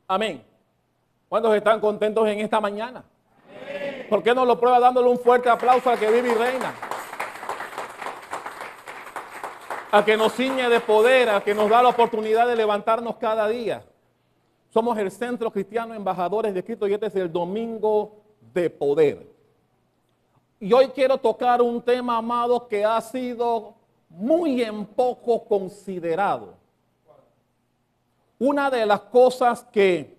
Amén. ¿Cuántos están contentos en esta mañana? ¿Por qué no lo prueba dándole un fuerte aplauso al que vive y reina? Al que nos ciñe de poder, al que nos da la oportunidad de levantarnos cada día. Somos el Centro Cristiano Embajadores de Cristo y este es el Domingo de Poder. Y hoy quiero tocar un tema, amado, que ha sido muy en poco considerado. Una de las cosas que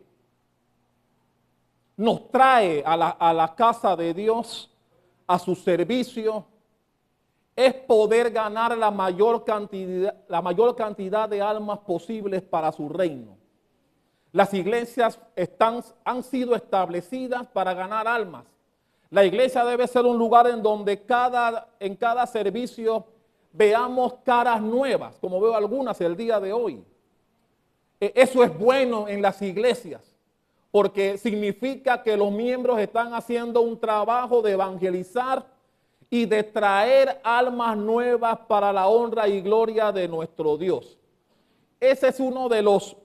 nos trae a la casa de Dios, a su servicio, es poder ganar la mayor cantidad de almas posibles para su reino. Las iglesias han sido establecidas para ganar almas. La iglesia debe ser un lugar en donde en cada servicio veamos caras nuevas, como veo algunas el día de hoy. Eso es bueno en las iglesias, porque significa que los miembros están haciendo un trabajo de evangelizar y de traer almas nuevas para la honra y gloria de nuestro Dios. Ese es uno de los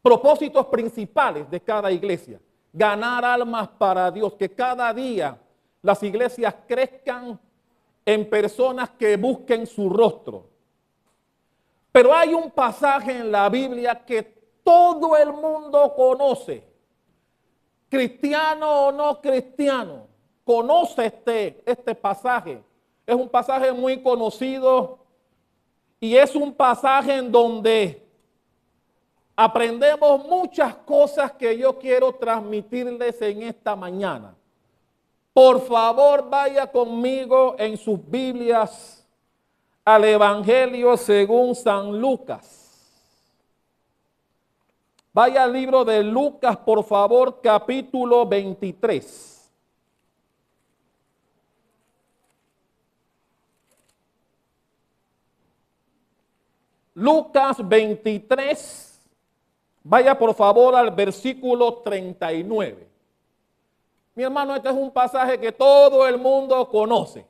propósitos principales de cada iglesia, ganar almas para Dios, que cada día las iglesias crezcan en personas que busquen su rostro. Pero hay un pasaje en la Biblia que todo el mundo conoce, cristiano o no cristiano, conoce este pasaje. Es un pasaje muy conocido y es un pasaje en donde aprendemos muchas cosas que yo quiero transmitirles en esta mañana. Por favor, vaya conmigo en sus Biblias al Evangelio según San Lucas. Vaya al libro de Lucas, por favor, capítulo 23. Lucas 23. Vaya por favor al versículo 39. Mi hermano, este es un pasaje que todo el mundo conoce.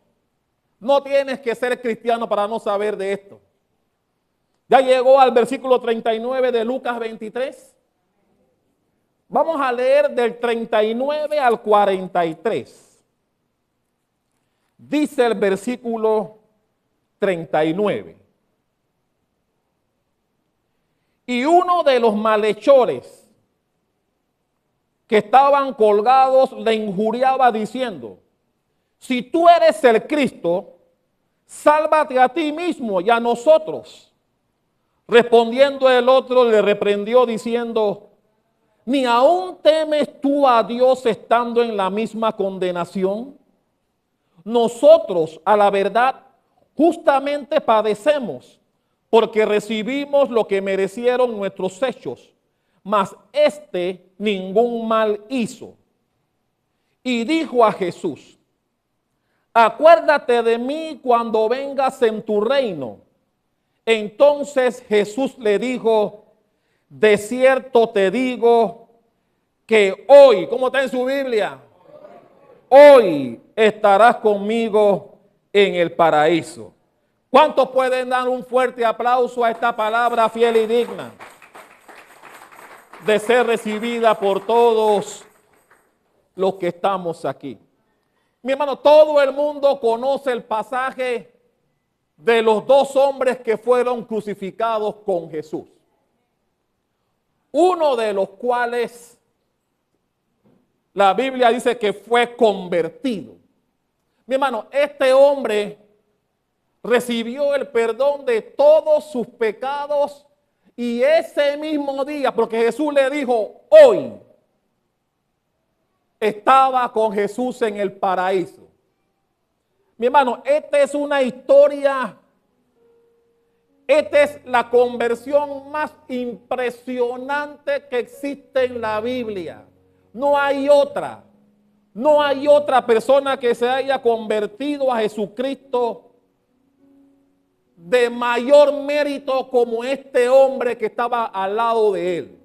No tienes que ser cristiano para no saber de esto. Ya llegó al versículo 39 de Lucas 23. Vamos a leer del 39 al 43. Dice el versículo 39. Y uno de los malhechores que estaban colgados le injuriaba diciendo: si tú eres el Cristo, sálvate a ti mismo y a nosotros. Respondiendo el otro le reprendió diciendo: ¿ni aún temes tú a Dios estando en la misma condenación? Nosotros, a la verdad, justamente padecemos, porque recibimos lo que merecieron nuestros hechos, mas éste ningún mal hizo. Y dijo a Jesús: acuérdate de mí cuando vengas en tu reino. Entonces Jesús le dijo: de cierto te digo que hoy, ¿cómo está en su Biblia? Hoy estarás conmigo en el paraíso. ¿Cuántos pueden dar un fuerte aplauso a esta palabra fiel y digna de ser recibida por todos los que estamos aquí? Mi hermano, todo el mundo conoce el pasaje de los dos hombres que fueron crucificados con Jesús. Uno de los cuales la Biblia dice que fue convertido. Mi hermano, este hombre recibió el perdón de todos sus pecados y ese mismo día, porque Jesús le dijo hoy, estaba con Jesús en el paraíso. Mi hermano, esta es una historia, esta es la conversión más impresionante que existe en la Biblia. No hay otra persona que se haya convertido a Jesucristo de mayor mérito como este hombre que estaba al lado de él.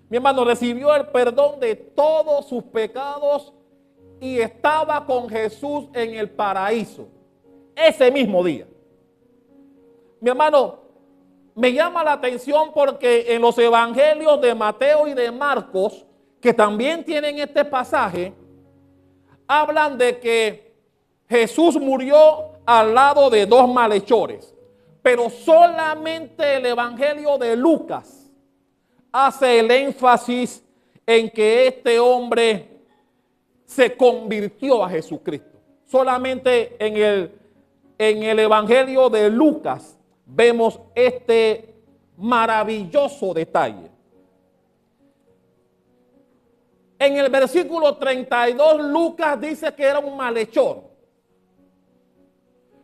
Mi hermano, recibió el perdón de todos sus pecados y estaba con Jesús en el paraíso ese mismo día. Mi hermano, Me llama la atención porque en los evangelios de Mateo y de Marcos, que también tienen este pasaje, hablan de que Jesús murió al lado de dos malhechores, pero solamente el evangelio de Lucas hace el énfasis en que este hombre se convirtió a Jesucristo. Solamente en el evangelio de Lucas vemos este maravilloso detalle. En el versículo 32, Lucas dice que era un malhechor.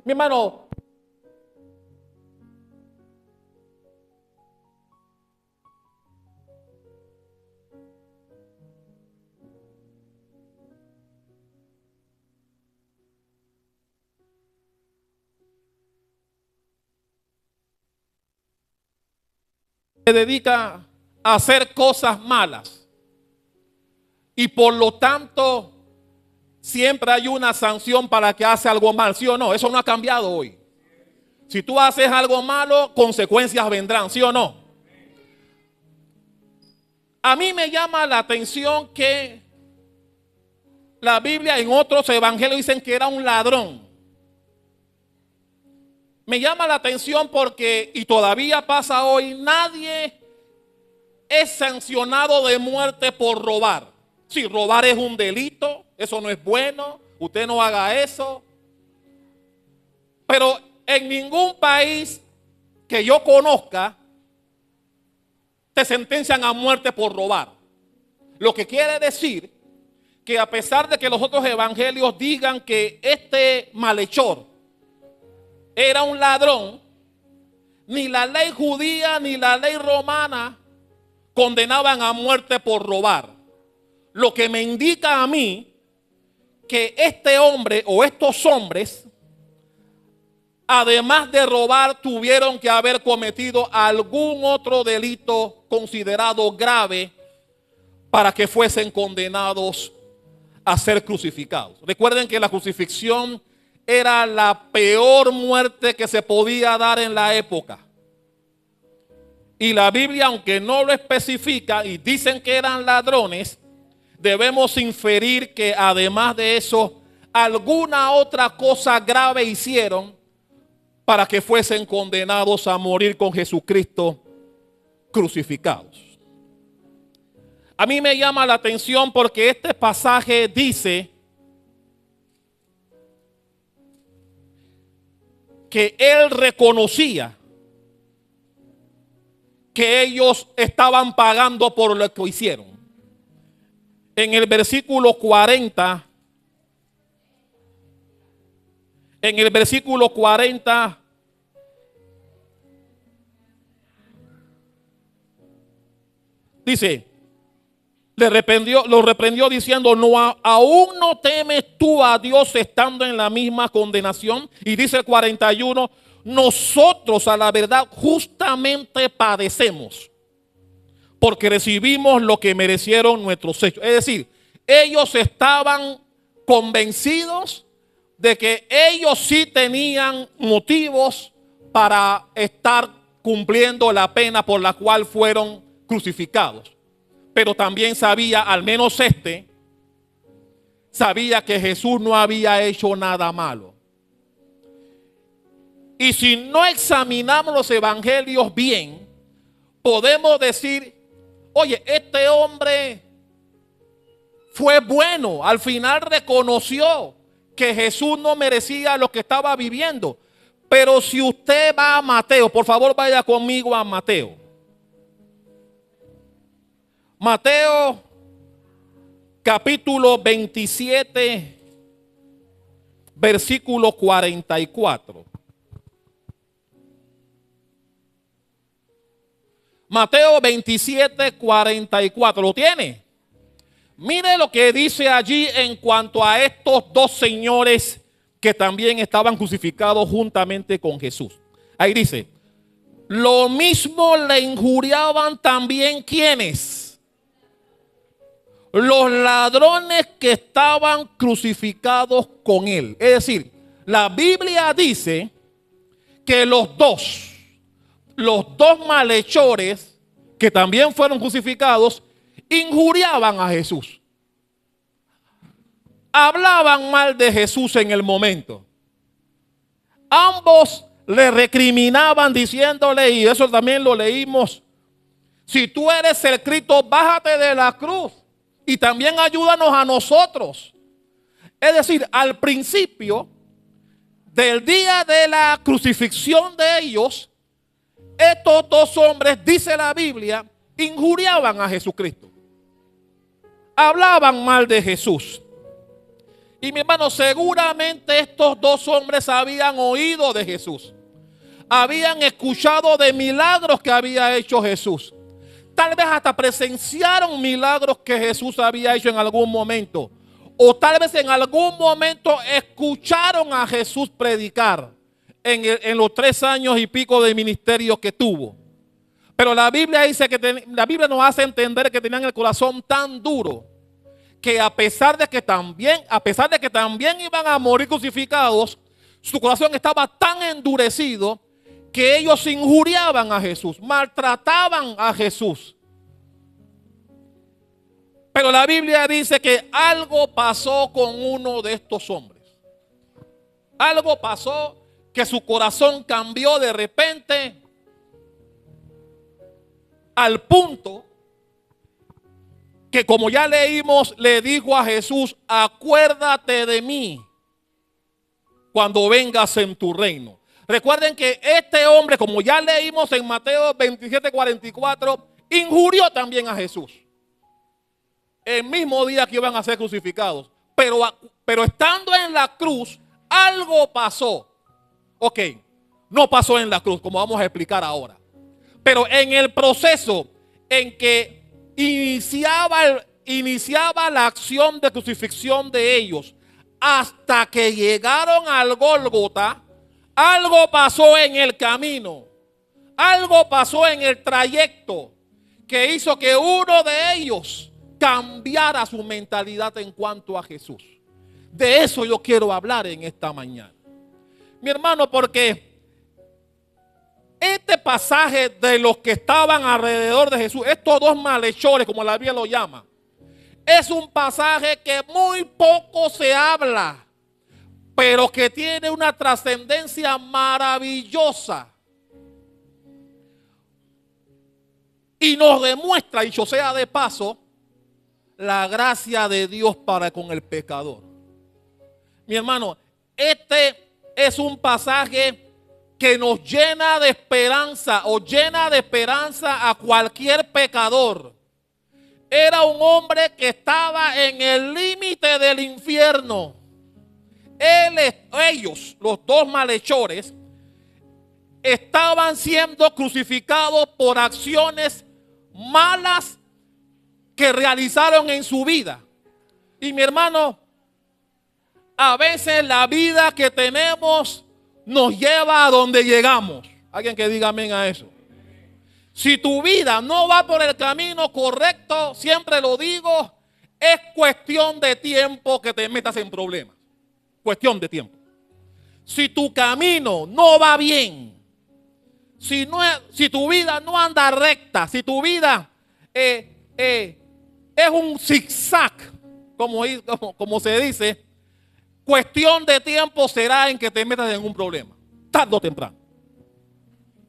Mi hermano, se dedica a hacer cosas malas y por lo tanto siempre hay una sanción para que hace algo mal, ¿sí o no? Eso no ha cambiado hoy. Si tú haces algo malo, consecuencias vendrán, ¿sí o no? A mí me llama la atención que la Biblia en otros evangelios dicen que era un ladrón. Me llama la atención porque, y todavía pasa hoy, nadie es sancionado de muerte por robar. Si robar es un delito, eso no es bueno, usted no haga eso. Pero en ningún país que yo conozca te sentencian a muerte por robar. Lo que quiere decir que a pesar de que los otros evangelios digan que este malhechor era un ladrón, ni la ley judía ni la ley romana condenaban a muerte por robar. Lo que me indica a mí que este hombre o estos hombres, además de robar, tuvieron que haber cometido algún otro delito considerado grave para que fuesen condenados a ser crucificados. Recuerden que la crucifixión era la peor muerte que se podía dar en la época. Y la Biblia, aunque no lo especifica y dicen que eran ladrones, debemos inferir que además de eso, alguna otra cosa grave hicieron para que fuesen condenados a morir con Jesucristo crucificados. A mí me llama la atención porque este pasaje dice que él reconocía que ellos estaban pagando por lo que hicieron. En el versículo 40, dice, lo reprendió diciendo, aún no temes tú a Dios estando en la misma condenación. Y dice el 41, nosotros a la verdad justamente padecemos, porque recibimos lo que merecieron nuestros hechos. Es decir, ellos estaban convencidos de que ellos sí tenían motivos para estar cumpliendo la pena por la cual fueron crucificados. Pero también sabía, al menos sabía que Jesús no había hecho nada malo. Y si no examinamos los evangelios bien, podemos decir, oye, este hombre fue bueno, al final reconoció que Jesús no merecía lo que estaba viviendo. Pero si usted va a Mateo, por favor vaya conmigo a Mateo. Mateo capítulo 27, versículo 44. Mateo 27, 44. ¿Lo tiene? Mire lo que dice allí en cuanto a estos dos señores que también estaban crucificados juntamente con Jesús. Ahí dice, lo mismo le injuriaban también ¿quiénes? Los ladrones que estaban crucificados con él. Es decir, la Biblia dice que los dos, los dos malhechores que también fueron crucificados injuriaban a Jesús. Hablaban mal de Jesús en el momento. Ambos le recriminaban diciéndole, y eso también lo leímos: si tú eres el Cristo, bájate de la cruz y también ayúdanos a nosotros. Es decir, al principio del día de la crucifixión de ellos, estos dos hombres, dice la Biblia, injuriaban a Jesucristo. Hablaban mal de Jesús. Y mi hermano, seguramente estos dos hombres habían oído de Jesús. Habían escuchado de milagros que había hecho Jesús. Tal vez hasta presenciaron milagros que Jesús había hecho en algún momento. O tal vez en algún momento escucharon a Jesús predicar en los 3 años y pico de ministerio que tuvo. Pero la Biblia dice que la Biblia nos hace entender que tenían el corazón tan duro que a pesar de que también iban a morir crucificados, su corazón estaba tan endurecido que ellos injuriaban a Jesús, maltrataban a Jesús. Pero la Biblia dice que algo pasó con uno de estos hombres. Algo pasó, que su corazón cambió de repente al punto que, como ya leímos, le dijo a Jesús: acuérdate de mí cuando vengas en tu reino. Recuerden que este hombre, como ya leímos en Mateo 27:44, injurió también a Jesús el mismo día que iban a ser crucificados. Pero estando en la cruz, algo pasó. Ok, no pasó en la cruz, como vamos a explicar ahora. Pero en el proceso en que iniciaba la acción de crucifixión de ellos, hasta que llegaron al Gólgota, algo pasó en el camino. Algo pasó en el trayecto que hizo que uno de ellos cambiara su mentalidad en cuanto a Jesús. De eso yo quiero hablar en esta mañana, mi hermano, porque este pasaje de los que estaban alrededor de Jesús, estos dos malhechores, como la Biblia lo llama, es un pasaje que muy poco se habla, pero que tiene una trascendencia maravillosa. Y nos demuestra, dicho sea de paso, la gracia de Dios para con el pecador. Mi hermano, este es un pasaje que nos llena de esperanza, o llena de esperanza a cualquier pecador. Era un hombre que estaba en el límite del infierno. Ellos, los dos malhechores, estaban siendo crucificados por acciones malas que realizaron en su vida. Y mi hermano, a veces la vida que tenemos nos lleva a donde llegamos. Alguien que diga amén a eso. Si tu vida no va por el camino correcto, siempre lo digo, es cuestión de tiempo que te metas en problemas. Cuestión de tiempo. Si tu camino no va bien, si tu vida no anda recta, si tu vida es un zigzag, como se dice, cuestión de tiempo será en que te metas en un problema. Tarde o temprano.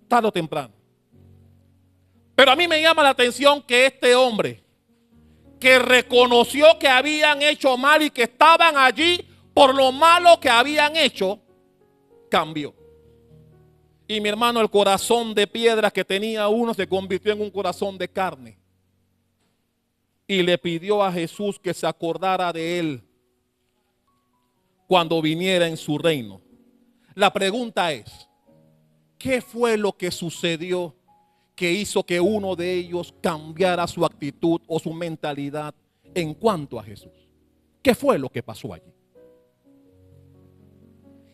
Tarde o temprano. Pero a mí me llama la atención que este hombre, que reconoció que habían hecho mal y que estaban allí por lo malo que habían hecho, cambió. Y mi hermano, el corazón de piedra que tenía uno se convirtió en un corazón de carne. Y le pidió a Jesús que se acordara de él cuando viniera en su reino. La pregunta es, ¿qué fue lo que sucedió que hizo que uno de ellos cambiara su actitud o su mentalidad en cuanto a Jesús? ¿Qué fue lo que pasó allí?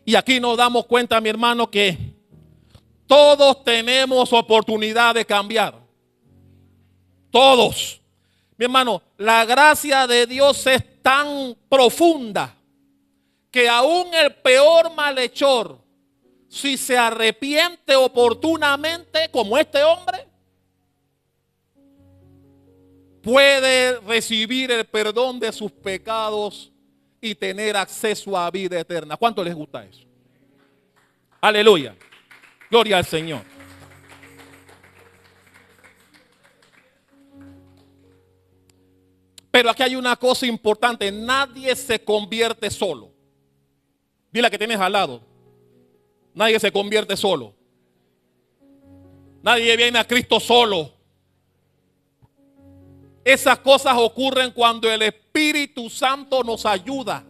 Y aquí nos damos cuenta, mi hermano, que todos tenemos oportunidad de cambiar. Todos. Mi hermano, la gracia de Dios es tan profunda que aún el peor malhechor, si se arrepiente oportunamente, como este hombre, puede recibir el perdón de sus pecados y tener acceso a vida eterna. ¿Cuánto les gusta eso? Aleluya. Gloria al Señor. Pero aquí hay una cosa importante. Nadie se convierte solo. Dile a que tienes al lado. Nadie se convierte solo. Nadie viene a Cristo solo. Esas cosas ocurren cuando el Espíritu Santo nos ayuda.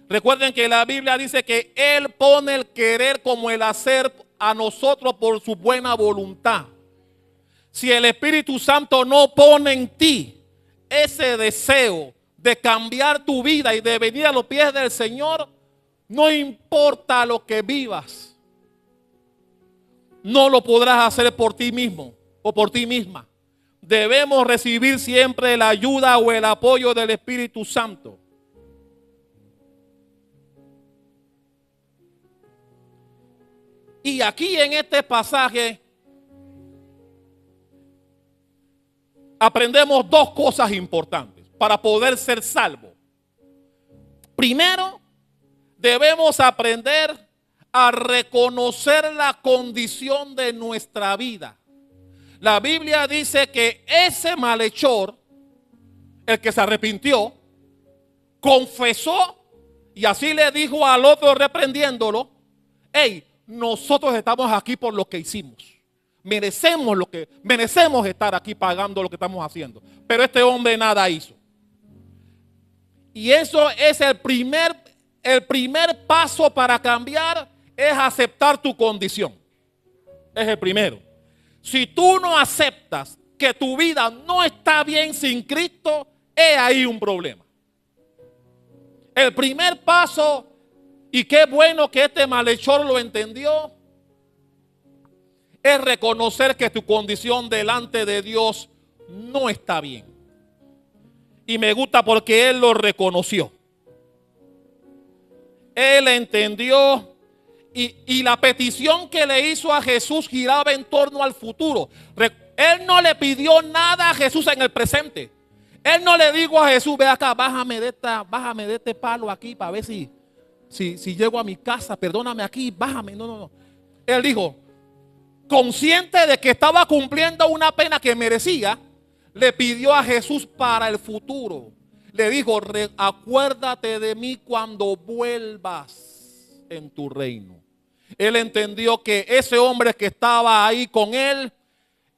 Recuerden que la Biblia dice que Él pone el querer como el hacer a nosotros por su buena voluntad. Si el Espíritu Santo no pone en ti ese deseo de cambiar tu vida y de venir a los pies del Señor, no importa lo que vivas, no lo podrás hacer por ti mismo o por ti misma. Debemos recibir siempre la ayuda o el apoyo del Espíritu Santo. Y aquí en este pasaje aprendemos dos cosas importantes para poder ser salvos. Primero, debemos aprender a reconocer la condición de nuestra vida. La Biblia dice que ese malhechor, el que se arrepintió, confesó y así le dijo al otro reprendiéndolo: hey, nosotros estamos aquí por lo que hicimos. Merecemos estar aquí pagando lo que estamos haciendo. Pero este hombre nada hizo. Y eso es el primer paso para cambiar, es aceptar tu condición. Es el primero. Si tú no aceptas que tu vida no está bien sin Cristo, es ahí un problema. El primer paso, y qué bueno que este malhechor lo entendió, es reconocer que tu condición delante de Dios no está bien. Y me gusta porque él lo reconoció. Él entendió. Y la petición que le hizo a Jesús giraba en torno al futuro. Él no le pidió nada a Jesús en el presente. Él no le dijo a Jesús: ve acá, bájame de este palo aquí para ver si llego a mi casa, perdóname aquí, bájame. No. Él dijo, consciente de que estaba cumpliendo una pena que merecía, le pidió a Jesús para el futuro. Le dijo: acuérdate de mí cuando vuelvas en tu reino. Él entendió que ese hombre que estaba ahí con él,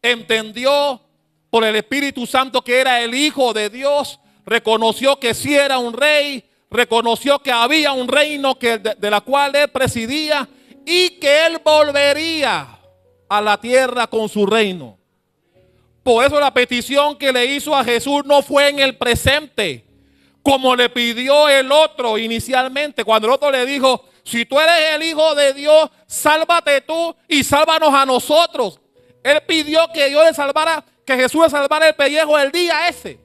entendió por el Espíritu Santo que era el Hijo de Dios, reconoció que sí era un rey, reconoció que había un reino de la cual él presidía y que él volvería a la tierra con su reino. Por eso la petición que le hizo a Jesús no fue en el presente, como le pidió el otro inicialmente, cuando el otro le dijo: si tú eres el Hijo de Dios, sálvate tú y sálvanos a nosotros. Él pidió que Dios le salvara, que Jesús le salvara el pellejo el día ese.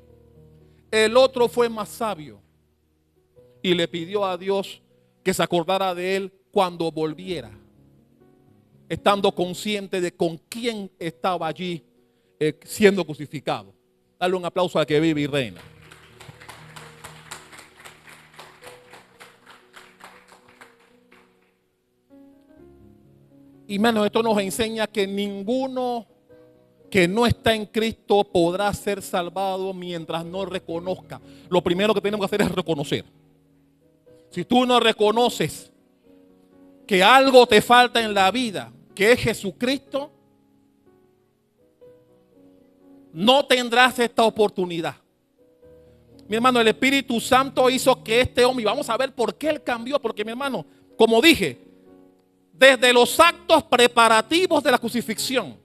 El otro fue más sabio y le pidió a Dios que se acordara de él cuando volviera, estando consciente de con quién estaba allí siendo crucificado. Dale un aplauso al que vive y reina. Y hermano, esto nos enseña que ninguno que no está en Cristo podrá ser salvado mientras no reconozca. Lo primero que tenemos que hacer es reconocer. Si tú no reconoces que algo te falta en la vida, que es Jesucristo, no tendrás esta oportunidad. Mi hermano, el Espíritu Santo hizo que este hombre, y vamos a ver por qué él cambió, porque mi hermano, como dije, desde los actos preparativos de la crucifixión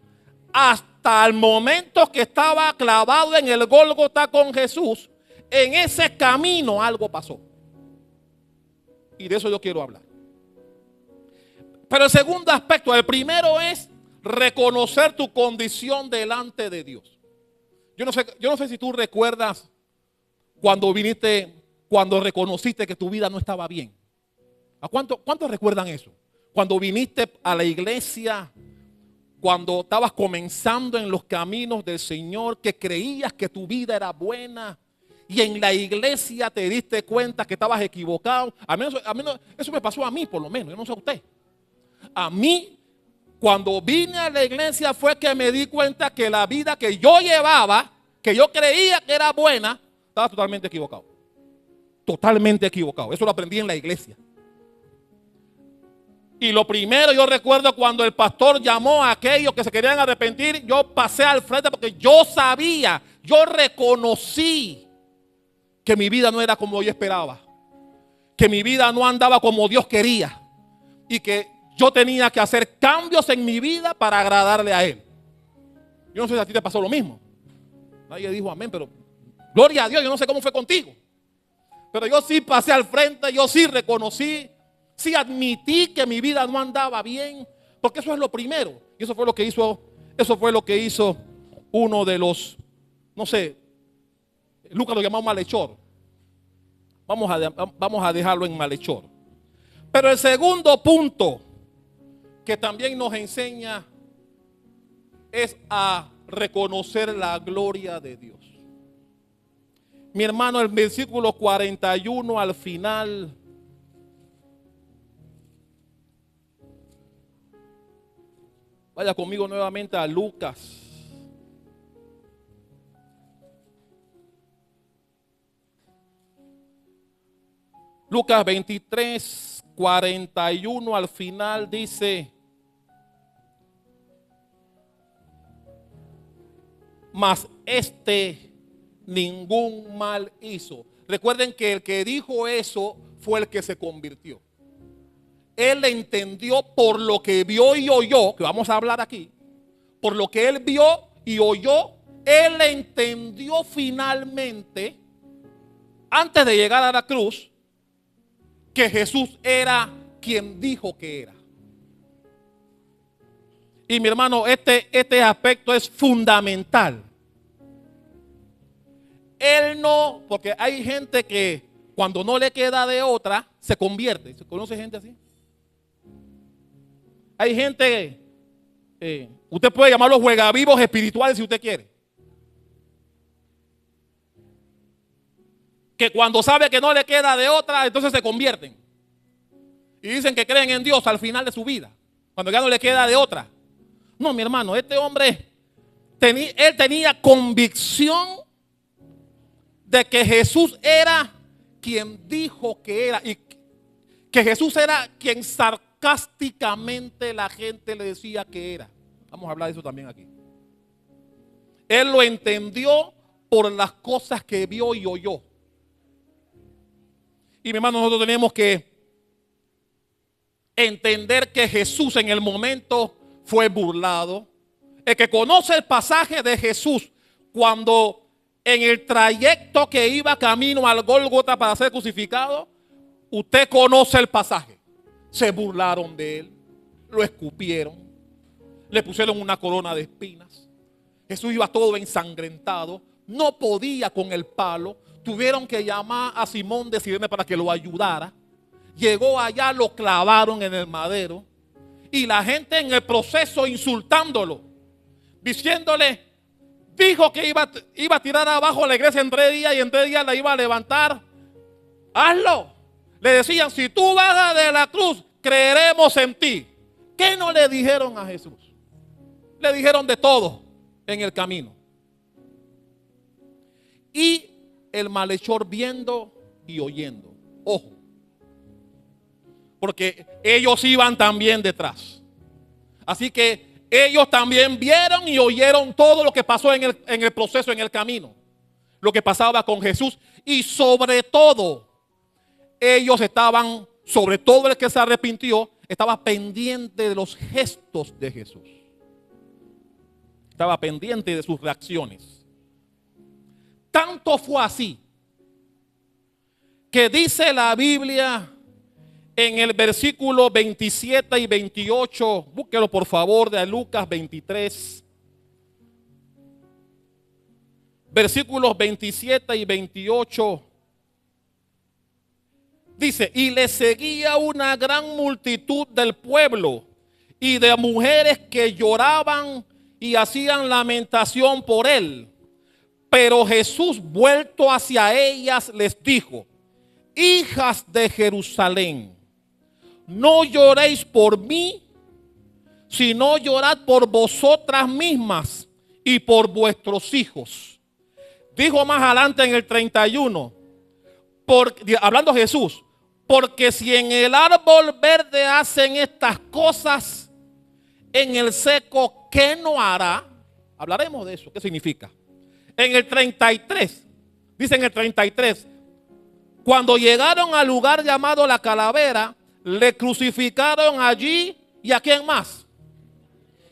hasta el momento que estaba clavado en el Gólgota con Jesús, en ese camino algo pasó. Y de eso yo quiero hablar. Pero el segundo aspecto, el primero es reconocer tu condición delante de Dios. Yo no sé si tú recuerdas cuando reconociste que tu vida no estaba bien. ¿Cuántos recuerdan eso? cuando viniste a la iglesia, cuando estabas comenzando en los caminos del Señor, que creías que tu vida era buena y en la iglesia te diste cuenta que estabas equivocado. Eso me pasó a mí, por lo menos, yo no sé a usted. A mí, cuando vine a la iglesia, fue que me di cuenta que la vida que yo llevaba, que yo creía que era buena, estaba totalmente equivocado. Totalmente equivocado. Eso lo aprendí en la iglesia. Y lo primero, yo recuerdo cuando el pastor llamó a aquellos que se querían arrepentir, yo pasé al frente porque yo sabía, yo reconocí que mi vida no era como yo esperaba, que mi vida no andaba como Dios quería y que yo tenía que hacer cambios en mi vida para agradarle a Él. Yo no sé si a ti te pasó lo mismo. Nadie dijo amén, pero gloria a Dios, yo no sé cómo fue contigo. Pero yo sí pasé al frente, yo sí reconocí, sí admití que mi vida no andaba bien, porque eso es lo primero. Y eso fue lo que hizo uno de los, no sé, Lucas lo llamó malhechor. Vamos a dejarlo en malhechor. Pero el segundo punto que también nos enseña es a reconocer la gloria de Dios. Mi hermano, el versículo 41 al final, vaya conmigo nuevamente a Lucas. Lucas 23, 41 al final dice: mas ningún mal hizo. Recuerden que el que dijo eso fue el que se convirtió. Él entendió por lo que vio y oyó, que vamos a hablar aquí, por lo que él vio y oyó, él entendió finalmente, antes de llegar a la cruz, que Jesús era quien dijo que era. Y mi hermano, este aspecto es fundamental. Él no, porque hay gente que cuando no le queda de otra, se convierte. ¿Se conoce gente así? Hay gente, usted puede llamarlos juegavivos espirituales si usted quiere. Que cuando sabe que no le queda de otra, entonces se convierten. Y dicen que creen en Dios al final de su vida, cuando ya no le queda de otra. No, mi hermano, este hombre, él tenía convicción de que Jesús era quien dijo que era y que Jesús era quien sarcásticamente la gente le decía que era. Vamos a hablar de eso también aquí. Él lo entendió por las cosas que vio y oyó. Y mi hermano, nosotros tenemos que entender que Jesús en el momento fue burlado. El que conoce el pasaje de Jesús cuando en el trayecto que iba camino al Gólgota para ser crucificado, usted conoce el pasaje. Se burlaron de él, lo escupieron, le pusieron una corona de espinas. Jesús iba todo ensangrentado, no podía con el palo. Tuvieron que llamar a Simón de Cirene para que lo ayudara. Llegó allá, lo clavaron en el madero. Y la gente en el proceso insultándolo, diciéndole, dijo que iba a tirar abajo la iglesia en 3 días y en 3 días la iba a levantar. Hazlo. Le decían, si tú bajas de la cruz, creeremos en ti. ¿Qué no le dijeron a Jesús? Le dijeron de todo en el camino. Y el malhechor viendo y oyendo. Ojo. Porque ellos iban también detrás. Así que ellos también vieron y oyeron todo lo que pasó en el proceso, en el camino. Lo que pasaba con Jesús. Y sobre todo, ellos estaban, sobre todo el que se arrepintió, estaba pendiente de los gestos de Jesús. Estaba pendiente de sus reacciones. Tanto fue así que dice la Biblia en el versículo 27 y 28, búsquelo por favor, de Lucas 23, versículos 27 y 28, Dice, y le seguía una gran multitud del pueblo y de mujeres que lloraban y hacían lamentación por él. Pero Jesús, vuelto hacia ellas, les dijo: hijas de Jerusalén, no lloréis por mí, sino llorad por vosotras mismas y por vuestros hijos. Dijo más adelante en el 31, hablando Jesús, porque si en el árbol verde hacen estas cosas, en el seco, ¿qué no hará? Hablaremos de eso, ¿qué significa? En el 33, dice en el 33, cuando llegaron al lugar llamado la Calavera, le crucificaron allí, ¿y a quién más?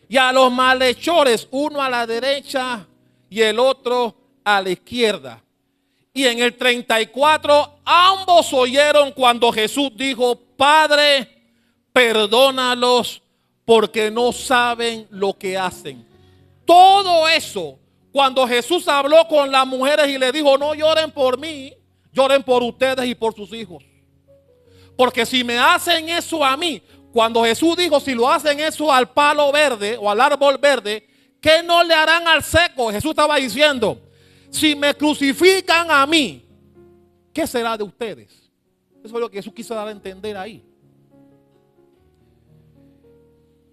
Y a los malhechores, uno a la derecha y el otro a la izquierda. Y en el 34, ambos oyeron cuando Jesús dijo: Padre, perdónalos porque no saben lo que hacen. Todo eso, cuando Jesús habló con las mujeres y le dijo: no lloren por mí, lloren por ustedes y por sus hijos. Porque si me hacen eso a mí, cuando Jesús dijo, si lo hacen eso al palo verde o al árbol verde, ¿qué no le harán al seco? Jesús estaba diciendo, si me crucifican a mí, ¿qué será de ustedes? Eso es lo que Jesús quiso dar a entender ahí.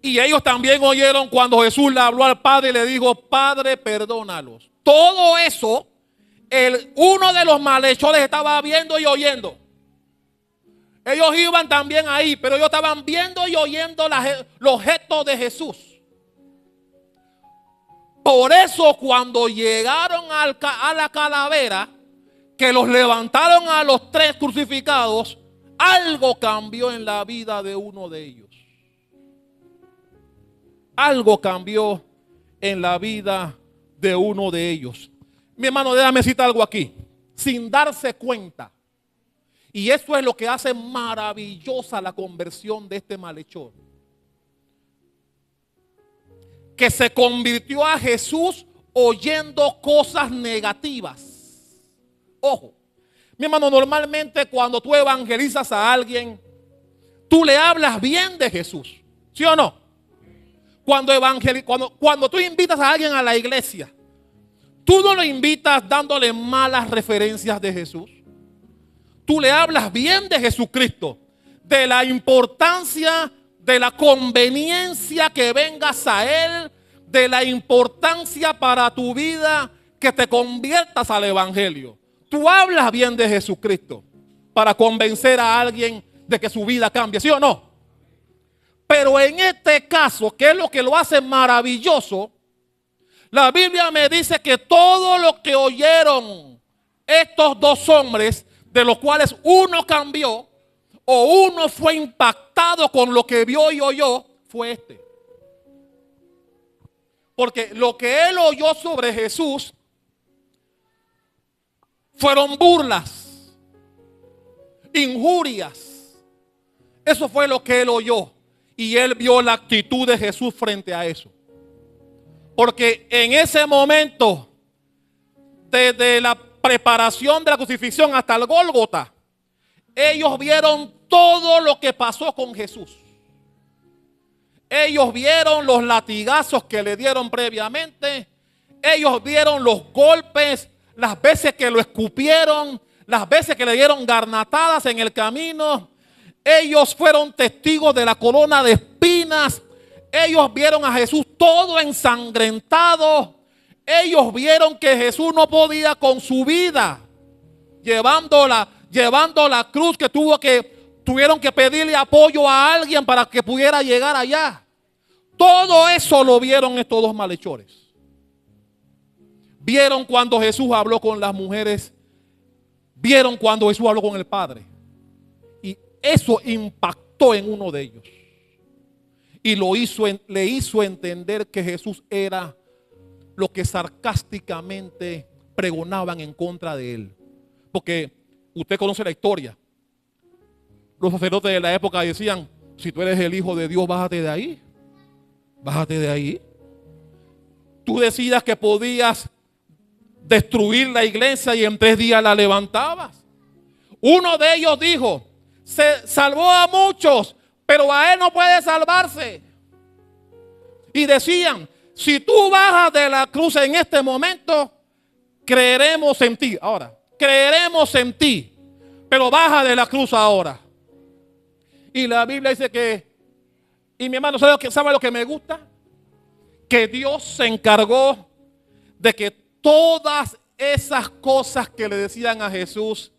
Y ellos también oyeron cuando Jesús le habló al Padre y le dijo: Padre, perdónalos. Todo eso, uno de los malhechores estaba viendo y oyendo. Ellos iban también ahí, pero ellos estaban viendo y oyendo los gestos de Jesús. Por eso cuando llegaron a la calavera, que los levantaron a los tres crucificados, algo cambió en la vida de uno de ellos. Algo cambió en la vida de uno de ellos. Mi hermano, déjame citar algo aquí. Sin darse cuenta. Y eso es lo que hace maravillosa la conversión de este malhechor. Que se convirtió a Jesús oyendo cosas negativas. Ojo, mi hermano, normalmente cuando tú evangelizas a alguien, tú le hablas bien de Jesús. ¿Sí o no? Cuando tú invitas a alguien a la iglesia, tú no lo invitas dándole malas referencias de Jesús. Tú le hablas bien de Jesucristo, de la importancia, de la conveniencia que vengas a Él, de la importancia para tu vida que te conviertas al evangelio. Tú hablas bien de Jesucristo para convencer a alguien de que su vida cambie, ¿sí o no? Pero en este caso, que es lo que lo hace maravilloso, la Biblia me dice que todo lo que oyeron estos dos hombres, de los cuales uno cambió o uno fue impactado con lo que vio y oyó, fue este. Porque lo que él oyó sobre Jesús fueron burlas, injurias. Eso fue lo que él oyó. Y él vio la actitud de Jesús frente a eso. Porque en ese momento, desde la preparación de la crucifixión hasta el Gólgota, ellos vieron todo lo que pasó con Jesús. Ellos vieron los latigazos que le dieron previamente. Ellos vieron los golpes, las veces que lo escupieron, las veces que le dieron garnatadas en el camino. Ellos fueron testigos de la corona de espinas. Ellos vieron a Jesús todo ensangrentado. Ellos vieron que Jesús no podía con su vida, llevando la cruz, que tuvieron que pedirle apoyo a alguien para que pudiera llegar allá. Todo eso lo vieron estos dos malhechores. Vieron cuando Jesús habló con las mujeres. Vieron cuando Jesús habló con el Padre. Y eso impactó en uno de ellos. Y le hizo entender que Jesús era lo que sarcásticamente pregonaban en contra de él. Porque usted conoce la historia. Los sacerdotes de la época decían: si tú eres el Hijo de Dios, bájate de ahí. Bájate de ahí. Tú decías que podías destruir la iglesia y en 3 días la levantabas. Uno de ellos dijo: se salvó a muchos, pero a él no puede salvarse. Y decían, si tú bajas de la cruz en este momento, creeremos en ti. Ahora, creeremos en ti, pero baja de la cruz ahora. Y la Biblia dice que, y mi hermano, ¿sabe lo que me gusta? Que Dios se encargó de que todas esas cosas que le decían a Jesús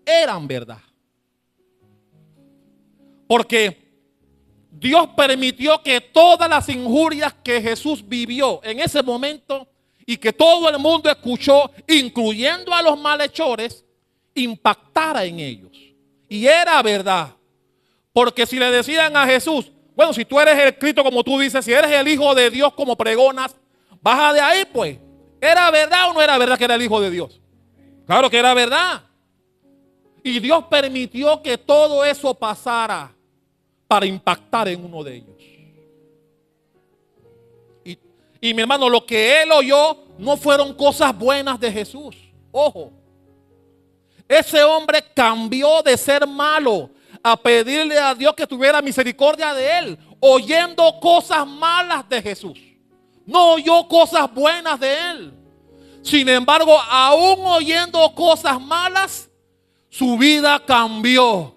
eran verdad. Porque Dios permitió que todas las injurias que Jesús vivió en ese momento y que todo el mundo escuchó, incluyendo a los malhechores, impactara en ellos. Y era verdad. Porque si le decían a Jesús, bueno, si tú eres el Cristo como tú dices, si eres el Hijo de Dios como pregonas, baja de ahí pues. ¿Era verdad o no era verdad que era el Hijo de Dios? Claro que era verdad. Y Dios permitió que todo eso pasara para impactar en uno de ellos. Y mi hermano, lo que él oyó no fueron cosas buenas de Jesús. Ojo. Ese hombre cambió de ser malo a pedirle a Dios que tuviera misericordia de él, oyendo cosas malas de Jesús. No oyó cosas buenas de él. Sin embargo, aún oyendo cosas malas, su vida cambió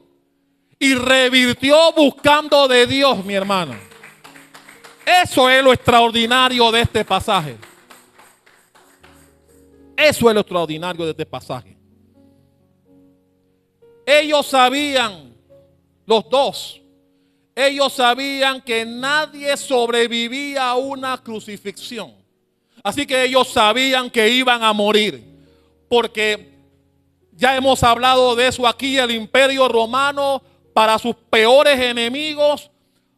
y revirtió buscando de Dios, mi hermano. Eso es lo extraordinario de este pasaje. Eso es lo extraordinario de este pasaje. Ellos sabían, los dos, ellos sabían que nadie sobrevivía a una crucifixión. Así que ellos sabían que iban a morir. Porque ya hemos hablado de eso aquí, el Imperio Romano, para sus peores enemigos,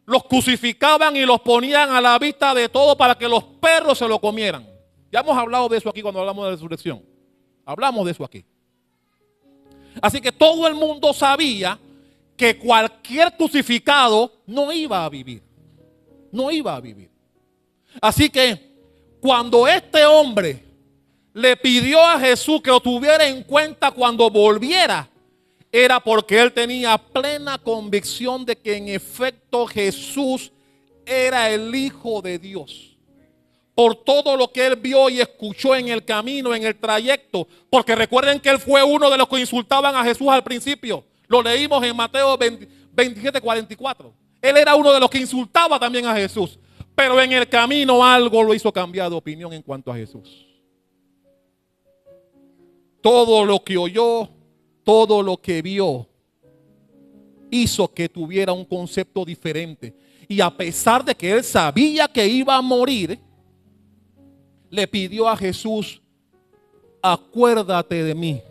los crucificaban y los ponían a la vista de todo para que los perros se lo comieran. Ya hemos hablado de eso aquí cuando hablamos de la resurrección. Hablamos de eso aquí. Así que todo el mundo sabía que cualquier crucificado no iba a vivir. No iba a vivir. Así que cuando este hombre le pidió a Jesús que lo tuviera en cuenta cuando volviera, era porque él tenía plena convicción de que en efecto Jesús era el Hijo de Dios. Por todo lo que él vio y escuchó en el camino, en el trayecto. Porque recuerden que él fue uno de los que insultaban a Jesús al principio. Lo leímos en Mateo 27:44. Él era uno de los que insultaba también a Jesús. Pero en el camino algo lo hizo cambiar de opinión en cuanto a Jesús. Todo lo que oyó, todo lo que vio, hizo que tuviera un concepto diferente. Y a pesar de que él sabía que iba a morir, le pidió a Jesús, acuérdate de mí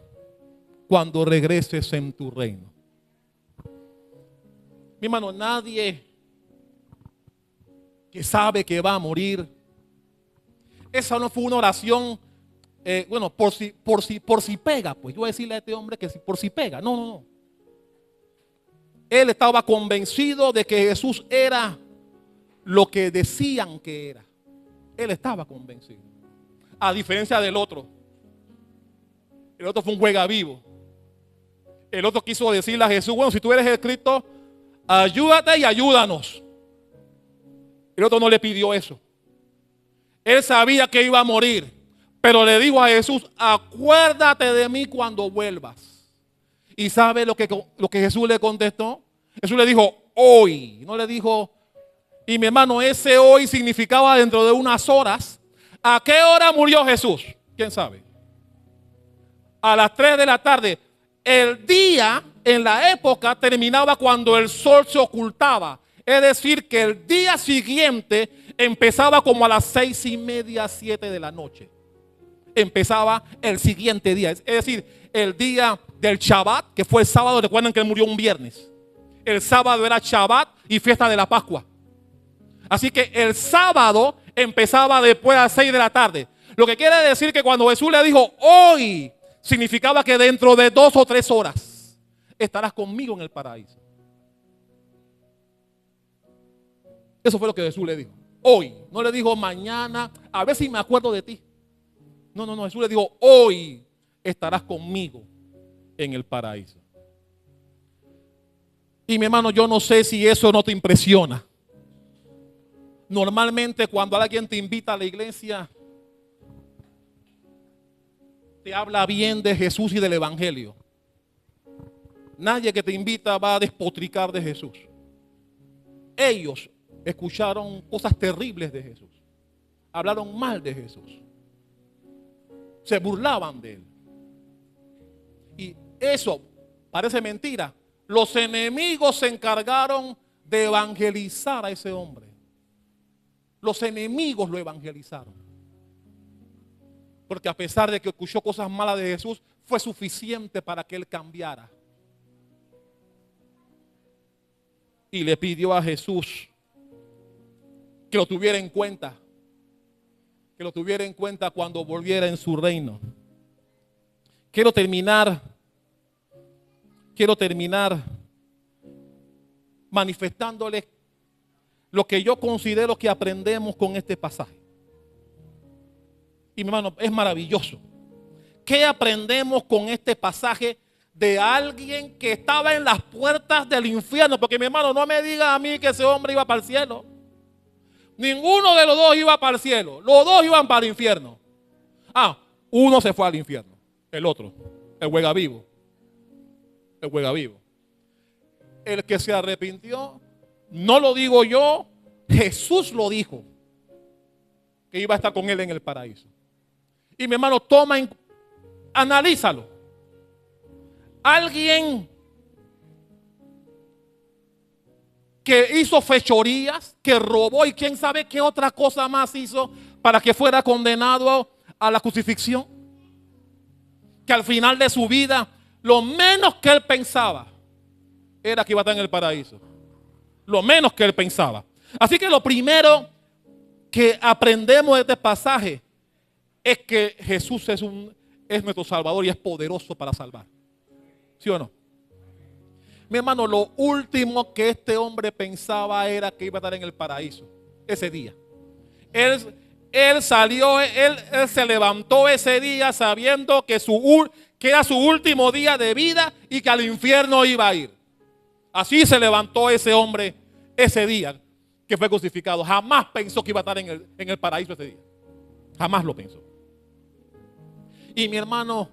cuando regreses en tu reino. Mi hermano, nadie que sabe que va a morir, esa no fue una oración, bueno, por si pega, pues yo voy a decirle a este hombre que por si pega. No. Él estaba convencido de que Jesús era lo que decían que era. Él estaba convencido. A diferencia del otro. El otro fue un juega vivo. El otro quiso decirle a Jesús, bueno, si tú eres el Cristo, ayúdate y ayúdanos. El otro no le pidió eso. Él sabía que iba a morir, pero le dijo a Jesús, acuérdate de mí cuando vuelvas. ¿Y sabe lo que Jesús le contestó? Jesús le dijo, hoy. No le dijo, y mi hermano, ese hoy significaba dentro de unas horas. ¿A qué hora murió Jesús? ¿Quién sabe? A las 3 de la tarde. El día en la época terminaba cuando el sol se ocultaba. Es decir, que el día siguiente empezaba como a las 6:30, 7 de la noche. Empezaba el siguiente día. Es decir, el día del Shabbat, que fue el sábado. Recuerden que él murió un viernes. El sábado era Shabbat y fiesta de la Pascua. Así que el sábado empezaba después a las 6 de la tarde. Lo que quiere decir que cuando Jesús le dijo hoy, significaba que dentro de 2 o 3 horas estarás conmigo en el paraíso. Eso fue lo que Jesús le dijo. Hoy. No le dijo mañana, a ver si me acuerdo de ti. No. Jesús le dijo, hoy estarás conmigo en el paraíso. Y mi hermano, yo no sé si eso no te impresiona. Normalmente cuando alguien te invita a la iglesia, te habla bien de Jesús y del evangelio. Nadie que te invita va a despotricar de Jesús. Ellos escucharon cosas terribles de Jesús. Hablaron mal de Jesús. Se burlaban de él. Y eso parece mentira. Los enemigos se encargaron de evangelizar a ese hombre. Los enemigos lo evangelizaron. Porque a pesar de que escuchó cosas malas de Jesús, fue suficiente para que él cambiara. Y le pidió a Jesús que lo tuviera en cuenta. Que lo tuviera en cuenta cuando volviera en su reino. Quiero terminar manifestándoles lo que yo considero que aprendemos con este pasaje. Y mi hermano, es maravilloso. ¿Qué aprendemos con este pasaje de alguien que estaba en las puertas del infierno? Porque mi hermano, no me diga a mí que ese hombre iba para el cielo. Ninguno de los dos iba para el cielo. Los dos iban para el infierno. Uno se fue al infierno. El otro, el juega vivo. El juega vivo. El que se arrepintió, no lo digo yo, Jesús lo dijo, que iba a estar con él en el paraíso. Y mi hermano, analízalo. Alguien que hizo fechorías, que robó y quién sabe qué otra cosa más hizo para que fuera condenado a la crucifixión. Que al final de su vida, lo menos que él pensaba era que iba a estar en el paraíso. Lo menos que él pensaba. Así que lo primero que aprendemos de este pasaje es que Jesús es nuestro Salvador y es poderoso para salvar. ¿Sí o no? Mi hermano, lo último que este hombre pensaba era que iba a estar en el paraíso ese día. Él salió, él se levantó ese día sabiendo que era su último día de vida y que al infierno iba a ir. Así se levantó ese hombre ese día que fue crucificado. Jamás pensó que iba a estar en el paraíso ese día. Jamás lo pensó. Y mi hermano,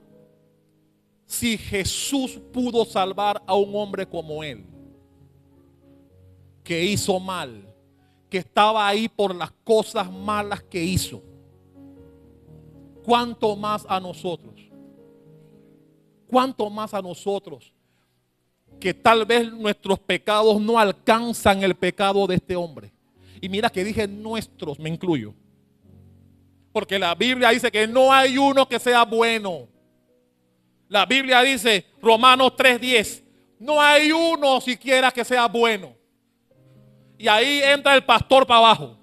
si Jesús pudo salvar a un hombre como él, que hizo mal, que estaba ahí por las cosas malas que hizo, ¿cuánto más a nosotros? ¿Cuánto más a nosotros? Que tal vez nuestros pecados no alcanzan el pecado de este hombre. Y mira que dije nuestros, me incluyo. Porque la Biblia dice que no hay uno que sea bueno. La Biblia dice, Romanos 3:10, no hay uno siquiera que sea bueno. Y ahí entra el pastor para abajo.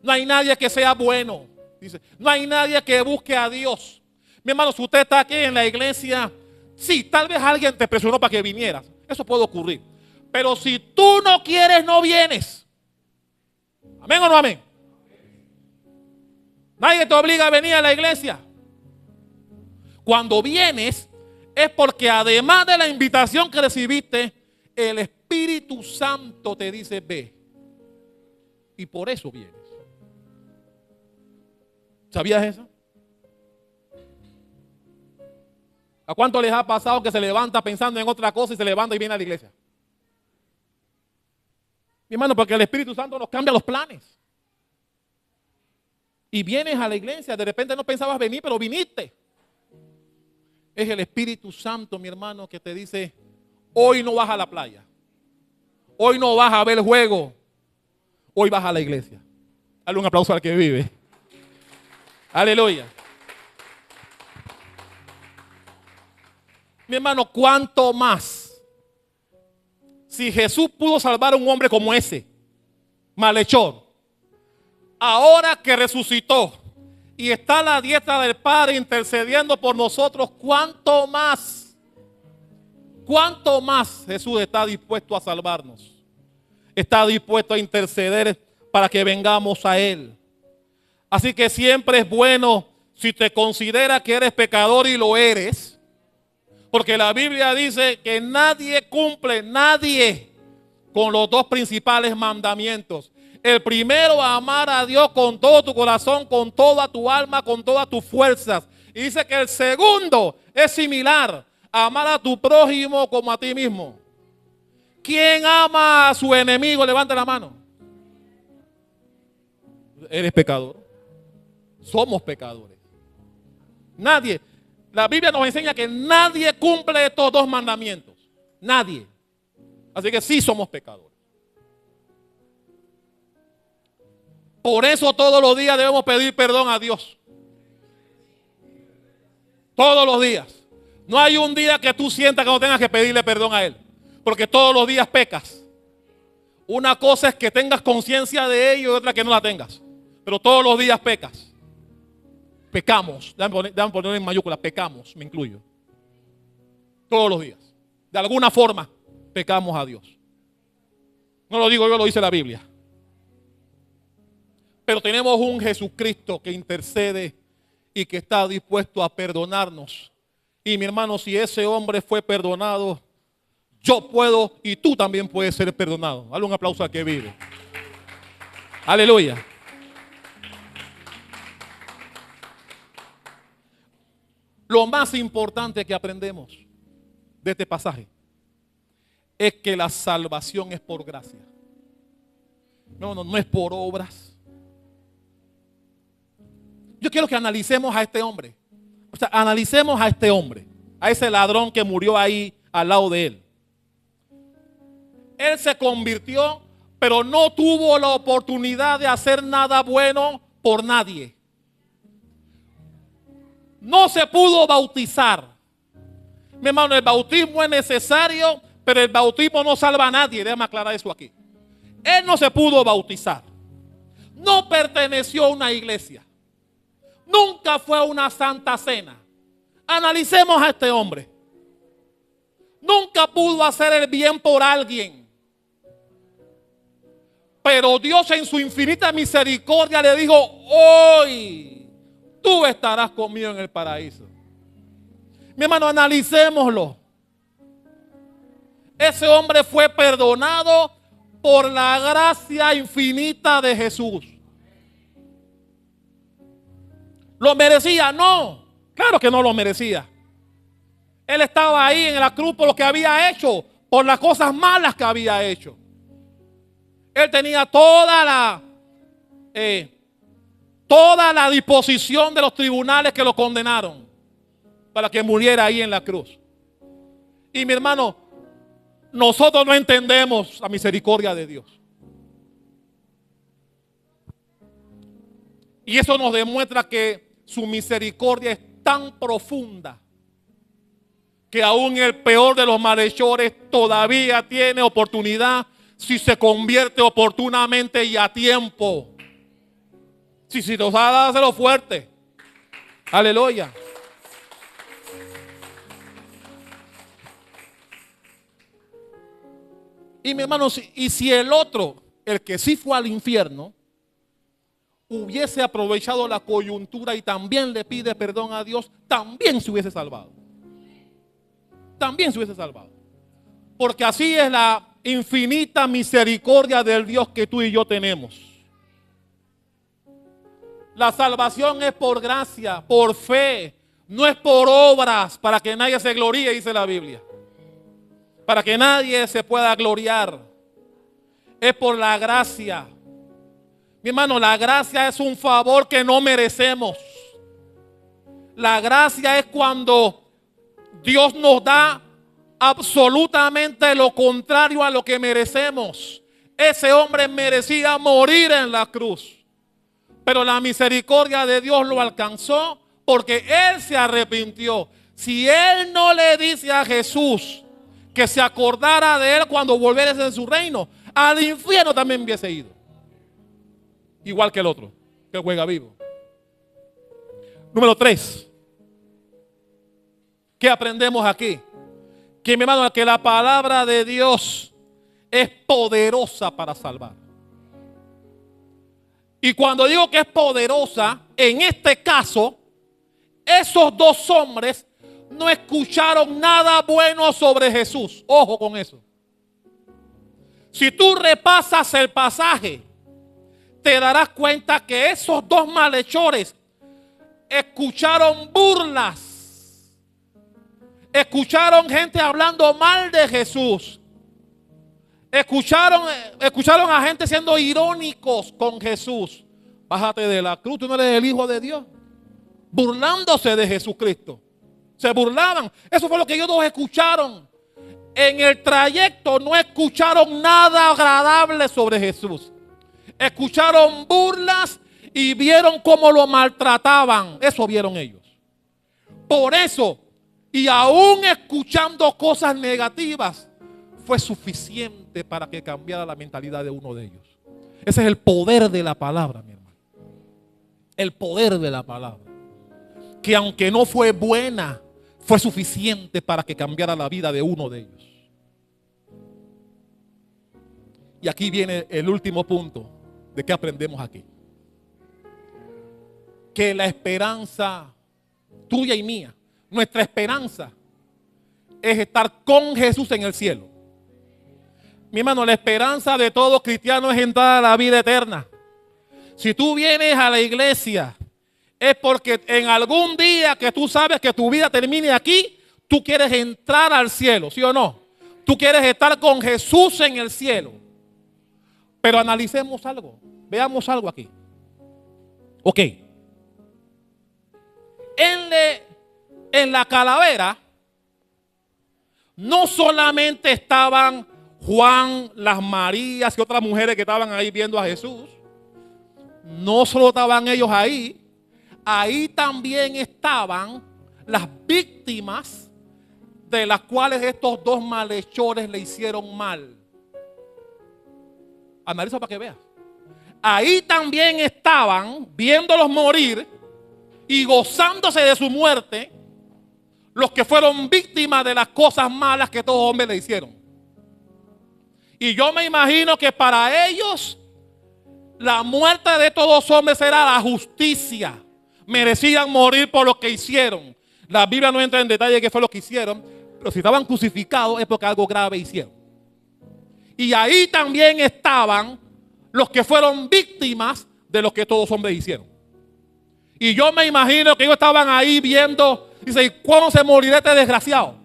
No hay nadie que sea bueno. Dice, no hay nadie que busque a Dios. Mi hermano, si usted está aquí en la iglesia, sí, tal vez alguien te presionó para que vinieras. Eso puede ocurrir. Pero si tú no quieres, no vienes. ¿Amén o no amén? Nadie te obliga a venir a la iglesia. Cuando vienes es porque además de la invitación que recibiste, el Espíritu Santo te dice ve. Y por eso vienes. ¿Sabías eso? ¿A cuánto les ha pasado que se levanta pensando en otra cosa y se levanta y viene a la iglesia? Mi hermano, porque el Espíritu Santo nos cambia los planes. Y vienes a la iglesia, de repente no pensabas venir, pero viniste. Es el Espíritu Santo, mi hermano, que te dice, hoy no vas a la playa. Hoy no vas a ver el juego. Hoy vas a la iglesia. Dale un aplauso al que vive. Aleluya. Mi hermano, ¿cuánto más? Si Jesús pudo salvar a un hombre como ese, malhechor, ahora que resucitó y está a la diestra del Padre intercediendo por nosotros, ¿cuánto más? ¿Cuánto más Jesús está dispuesto a salvarnos? Está dispuesto a interceder para que vengamos a Él. Así que siempre es bueno, si te consideras que eres pecador y lo eres, Porque la Biblia dice que nadie cumple, nadie, con los dos principales mandamientos. El primero, amar a Dios con todo tu corazón, con toda tu alma, con todas tus fuerzas. Y dice que el segundo es similar, amar a tu prójimo como a ti mismo. ¿Quién ama a su enemigo? Levanta la mano. Eres pecador. Somos pecadores. Nadie. La Biblia nos enseña que nadie cumple estos dos mandamientos. Nadie. Así que sí somos pecadores. Por eso todos los días debemos pedir perdón a Dios. Todos los días. No hay un día que tú sientas que no tengas que pedirle perdón a Él. Porque todos los días pecas. Una cosa es que tengas conciencia de ello y otra que no la tengas. Pero todos los días pecas. Pecamos. Déjame poner en mayúsculas. Pecamos, me incluyo. Todos los días. De alguna forma pecamos a Dios. No lo digo yo, lo dice la Biblia. Pero tenemos un Jesucristo que intercede y que está dispuesto a perdonarnos. Y mi hermano, si ese hombre fue perdonado, yo puedo y tú también puedes ser perdonado. Dale un aplauso a que vive. Aleluya. Lo más importante que aprendemos de este pasaje es que la salvación es por gracia. No es por obras. Yo quiero que analicemos a este hombre. O sea, analicemos a este hombre, a ese ladrón que murió ahí al lado de él. Él se convirtió, pero no tuvo la oportunidad de hacer nada bueno por nadie. No se pudo bautizar. Mi hermano, el bautismo es necesario, pero el bautismo no salva a nadie. Déjame aclarar eso aquí. Él no se pudo bautizar. No perteneció a una iglesia. Nunca fue a una santa cena. Analicemos a este hombre. Nunca pudo hacer el bien por alguien. Pero Dios en su infinita misericordia le dijo: hoy tú estarás conmigo en el paraíso. Mi hermano, analicémoslo. Ese hombre fue perdonado por la gracia infinita de Jesús. ¿Lo merecía? No, claro que no lo merecía. Él estaba ahí en la cruz por lo que había hecho, por las cosas malas que había hecho. Él tenía toda la disposición de los tribunales que lo condenaron para que muriera ahí en la cruz. Y mi hermano, nosotros no entendemos la misericordia de Dios. Y eso nos demuestra que su misericordia es tan profunda que aún el peor de los malhechores todavía tiene oportunidad si se convierte oportunamente y a tiempo. Si nos ha dado, hacerlo fuerte. Aleluya. Y mi hermano, si el otro, el que sí fue al infierno, hubiese aprovechado la coyuntura y también le pide perdón a Dios, también se hubiese salvado. También se hubiese salvado. Porque así es la infinita misericordia del Dios que tú y yo tenemos. La salvación es por gracia, por fe, no es por obras para que nadie se gloríe, dice la Biblia. Para que nadie se pueda gloriar. Es por la gracia. Mi hermano, la gracia es un favor que no merecemos. La gracia es cuando Dios nos da absolutamente lo contrario a lo que merecemos. Ese hombre merecía morir en la cruz, pero la misericordia de Dios lo alcanzó porque él se arrepintió. Si él no le dice a Jesús que se acordara de él cuando volviera en su reino, al infierno también hubiese ido. Igual que el otro, que juega vivo. Número 3. ¿Qué aprendemos aquí? Que mi hermano, que la palabra de Dios es poderosa para salvar. Y cuando digo que es poderosa, en este caso, esos dos hombres no escucharon nada bueno sobre Jesús. Ojo con eso. Si tú repasas el pasaje, te darás cuenta que esos dos malhechores escucharon burlas, escucharon gente hablando mal de Jesús, escucharon a gente siendo irónicos con Jesús. Bájate de la cruz, tú no eres el Hijo de Dios. Burlándose de Jesucristo. Se burlaban. Eso fue lo que ellos dos escucharon. En el trayecto no escucharon nada agradable sobre Jesús. Escucharon burlas y vieron cómo lo maltrataban. Eso vieron ellos. Por eso, y aún escuchando cosas negativas, fue suficiente para que cambiara la mentalidad de uno de ellos. Ese es el poder de la palabra, mi hermano. El poder de la palabra. Que aunque no fue buena, fue suficiente para que cambiara la vida de uno de ellos. Y aquí viene el último punto de qué aprendemos aquí. Que la esperanza tuya y mía, nuestra esperanza es estar con Jesús en el cielo. Mi hermano, la esperanza de todo cristiano es entrar a la vida eterna. Si tú vienes a la iglesia, es porque en algún día que tú sabes que tu vida termine aquí, tú quieres entrar al cielo, ¿sí o no? Tú quieres estar con Jesús en el cielo. Pero analicemos algo, veamos algo aquí. Ok. En la calavera no solamente estaban Juan, las Marías y otras mujeres que estaban ahí viendo a Jesús. No solo estaban ellos ahí. Ahí también estaban las víctimas de las cuales estos dos malhechores le hicieron mal. Analiza para que veas. Ahí también estaban viéndolos morir y gozándose de su muerte los que fueron víctimas de las cosas malas que estos hombres le hicieron. Y yo me imagino que para ellos la muerte de estos dos hombres era la justicia. Merecían morir por lo que hicieron. La Biblia no entra en detalle de qué fue lo que hicieron, pero si estaban crucificados es porque algo grave hicieron. Y ahí también estaban los que fueron víctimas de lo que estos dos hombres hicieron. Y yo me imagino que ellos estaban ahí viendo, dice, ¿cuándo se morirá este desgraciado?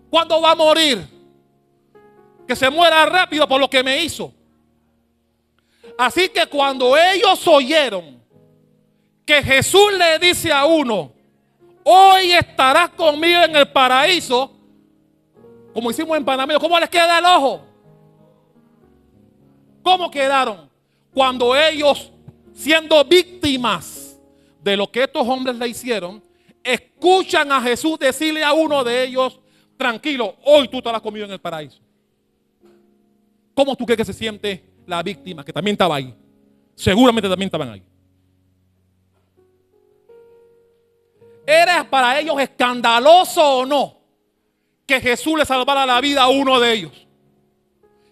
¿Cuándo va a morir? Que se muera rápido por lo que me hizo. Así que cuando ellos oyeron que Jesús le dice a uno, hoy estarás conmigo en el paraíso, como hicimos en Panamá, ¿cómo les queda el ojo? ¿Cómo quedaron? Cuando ellos, siendo víctimas de lo que estos hombres le hicieron, escuchan a Jesús decirle a uno de ellos, tranquilo, hoy tú estarás conmigo en el paraíso. ¿Cómo tú crees que se siente la víctima que también estaba ahí? Seguramente también estaban ahí. ¿Era para ellos escandaloso o no que Jesús le salvara la vida a uno de ellos?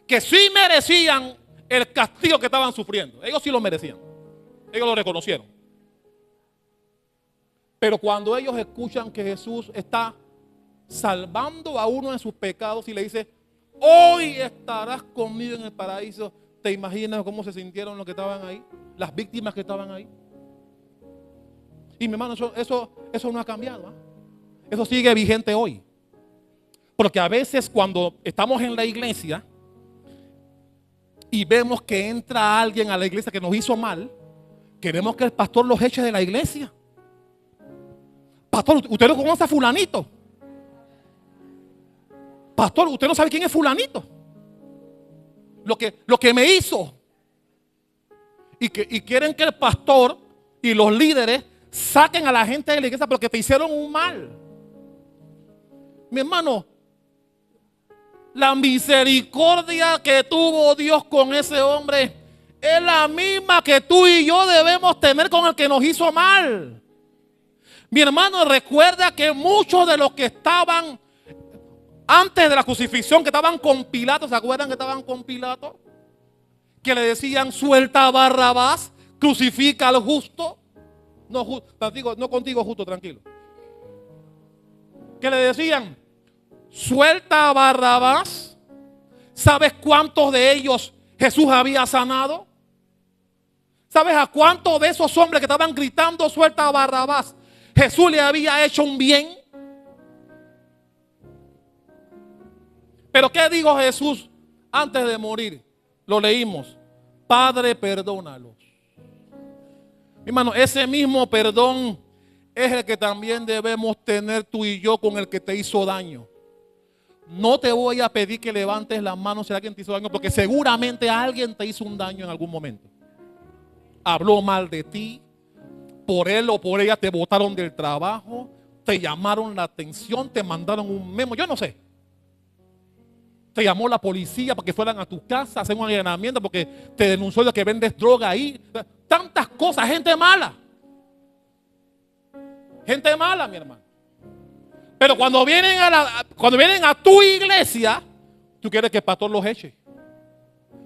Que sí merecían el castigo que estaban sufriendo. Ellos sí lo merecían. Ellos lo reconocieron. Pero cuando ellos escuchan que Jesús está salvando a uno de sus pecados y le dice, hoy estarás conmigo en el paraíso, ¿te imaginas cómo se sintieron los que estaban ahí? Las víctimas que estaban ahí. Y mi hermano, eso no ha cambiado, ¿eh? Eso sigue vigente hoy. Porque a veces cuando estamos en la iglesia y vemos que entra alguien a la iglesia que nos hizo mal, queremos que el pastor los eche de la iglesia. Pastor, usted no conoce a fulanito. Pastor, usted no sabe quién es fulanito. Lo que me hizo. Y quieren que el pastor y los líderes saquen a la gente de la iglesia porque te hicieron un mal. Mi hermano, la misericordia que tuvo Dios con ese hombre es la misma que tú y yo debemos tener con el que nos hizo mal. Mi hermano, recuerda que muchos de los que estaban antes de la crucifixión, que estaban con Pilato, ¿se acuerdan que estaban con Pilato? Que le decían, suelta a Barrabás, crucifica al justo. No contigo, justo, tranquilo. que le decían, suelta a Barrabás. ¿Sabes cuántos de ellos Jesús había sanado? ¿Sabes a cuántos de esos hombres que estaban gritando, suelta a Barrabás, Jesús le había hecho un bien? Pero ¿qué dijo Jesús antes de morir? Lo leímos. Padre, perdónalos. Mi hermano, ese mismo perdón es el que también debemos tener tú y yo con el que te hizo daño. No te voy a pedir que levantes las manos si alguien te hizo daño, porque seguramente alguien te hizo un daño en algún momento. Habló mal de ti, por él o por ella te botaron del trabajo, te llamaron la atención, te mandaron un memo, yo no sé. Te llamó la policía para que fueran a tu casa a hacer un allanamiento porque te denunció de que vendes droga ahí. Tantas cosas, gente mala. Gente mala, mi hermano. Pero cuando vienen a tu iglesia, tú quieres que el pastor los eche.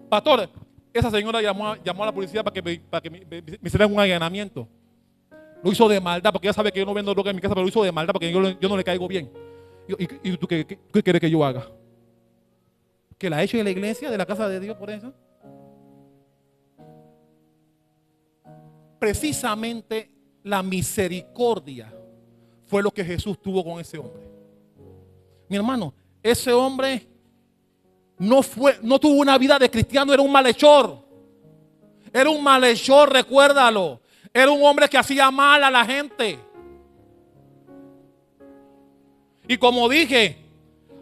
Pastor, esa señora llamó a la policía para que me hicieran un allanamiento. Lo hizo de maldad, porque ella sabe que yo no vendo droga en mi casa, pero lo hizo de maldad porque yo no le caigo bien. ¿Y tú qué quieres que yo haga? ¿Que la eche de la iglesia, de la casa de Dios por eso? Precisamente la misericordia fue lo que Jesús tuvo con ese hombre. Mi hermano, ese hombre no tuvo una vida de cristiano, era un malhechor. Era un malhechor, recuérdalo. Era un hombre que hacía mal a la gente. Y como dije,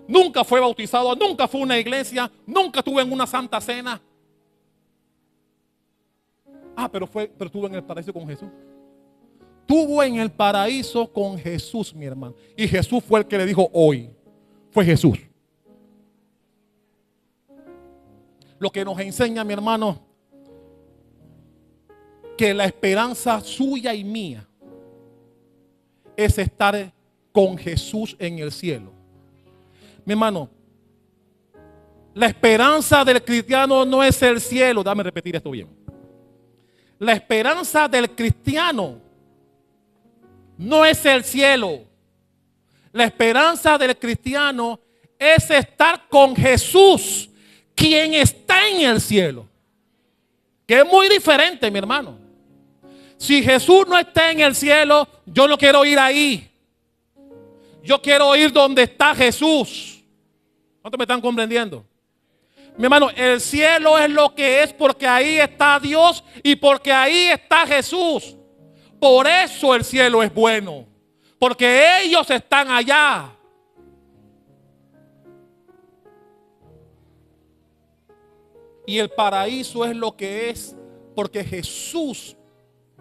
nunca fue bautizado, nunca fue a una iglesia, nunca estuvo en una santa cena. Pero estuvo en el paraíso con Jesús. Estuvo en el paraíso con Jesús, mi hermano. Y Jesús fue el que le dijo hoy. Fue Jesús. Lo que nos enseña, mi hermano, que la esperanza suya y mía es estar con Jesús en el cielo. Mi hermano, la esperanza del cristiano no es el cielo. Dame repetir esto bien. La esperanza del cristiano no es el cielo. La esperanza del cristiano es estar con Jesús, quien está en el cielo. Que es muy diferente, mi hermano. Si Jesús no está en el cielo, yo no quiero ir ahí. Yo quiero ir donde está Jesús. ¿Cuántos me están comprendiendo? Mi hermano, el cielo es lo que es porque ahí está Dios y porque ahí está Jesús. Por eso el cielo es bueno, porque ellos están allá. Y el paraíso es lo que es porque Jesús